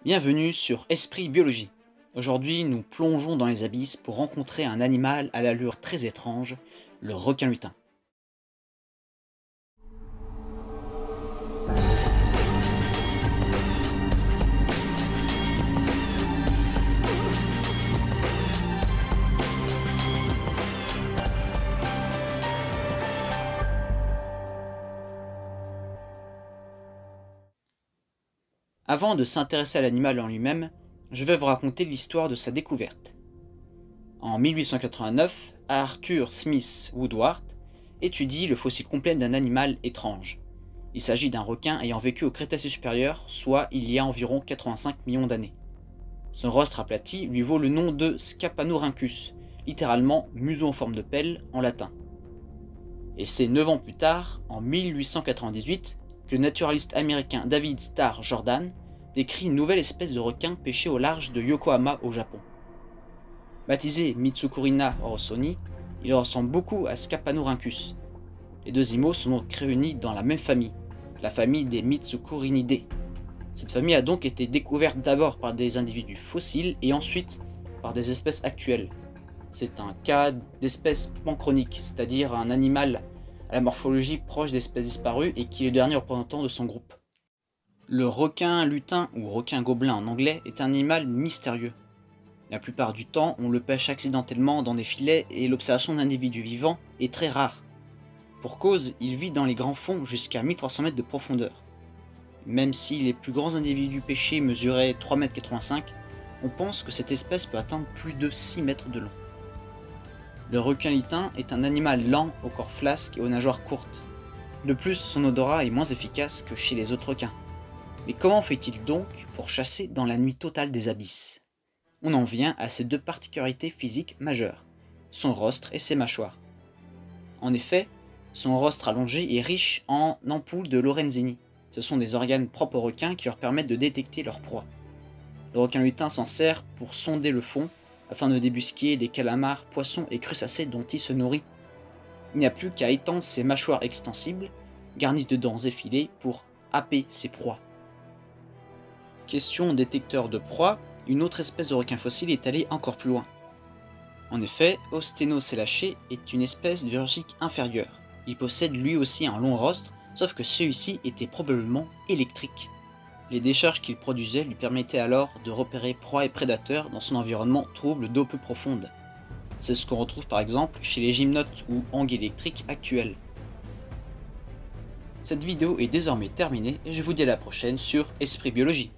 Bienvenue sur Esprit Biologie. Aujourd'hui, nous plongeons dans les abysses pour rencontrer un animal à l'allure très étrange, le requin lutin. Avant de s'intéresser à l'animal en lui-même, je vais vous raconter l'histoire de sa découverte. En 1889, Arthur Smith Woodward étudie le fossile complet d'un animal étrange. Il s'agit d'un requin ayant vécu au Crétacé supérieur, soit il y a environ 85 millions d'années. Son rostre aplati lui vaut le nom de Scapanorhynchus, littéralement museau en forme de pelle en latin. Et c'est 9 ans plus tard, en 1898, que le naturaliste américain David Starr Jordan décrit une nouvelle espèce de requin pêché au large de Yokohama au Japon. Baptisé Mitsukurina orosoni, il ressemble beaucoup à Scapanorhynchus. Les deux animaux sont donc réunis dans la même famille, la famille des Mitsukurinidae. Cette famille a donc été découverte d'abord par des individus fossiles et ensuite par des espèces actuelles. C'est un cas d'espèce panchronique, c'est-à-dire un animal à la morphologie proche d'espèces disparues et qui est le dernier représentant de son groupe. Le requin lutin ou requin gobelin en anglais est un animal mystérieux. La plupart du temps, on le pêche accidentellement dans des filets et l'observation d'individus vivants est très rare. Pour cause, il vit dans les grands fonds jusqu'à 1300 mètres de profondeur. Même si les plus grands individus pêchés mesuraient 3,85 m, on pense que cette espèce peut atteindre plus de 6 mètres de long. Le requin lutin est un animal lent au corps flasque et aux nageoires courtes. De plus, son odorat est moins efficace que chez les autres requins. Mais comment fait-il donc pour chasser dans la nuit totale des abysses? On en vient à ses deux particularités physiques majeures, son rostre et ses mâchoires. En effet, son rostre allongé est riche en ampoules de Lorenzini. Ce sont des organes propres aux requins qui leur permettent de détecter leur proie. Le requin lutin s'en sert pour sonder le fond, afin de débusquer les calamars, poissons et crustacés dont il se nourrit. Il n'y a plus qu'à étendre ses mâchoires extensibles, garnies de dents effilées, pour happer ses proies. Question détecteur de proie, une autre espèce de requin fossile est allée encore plus loin. En effet, Ostenoselachai est une espèce d'ursique inférieure. Il possède lui aussi un long rostre, sauf que celui-ci était probablement électrique. Les décharges qu'il produisait lui permettaient alors de repérer proies et prédateurs dans son environnement trouble d'eau peu profonde. C'est ce qu'on retrouve par exemple chez les gymnotes ou anguilles électriques actuelles. Cette vidéo est désormais terminée et je vous dis à la prochaine sur Esprit Biologie.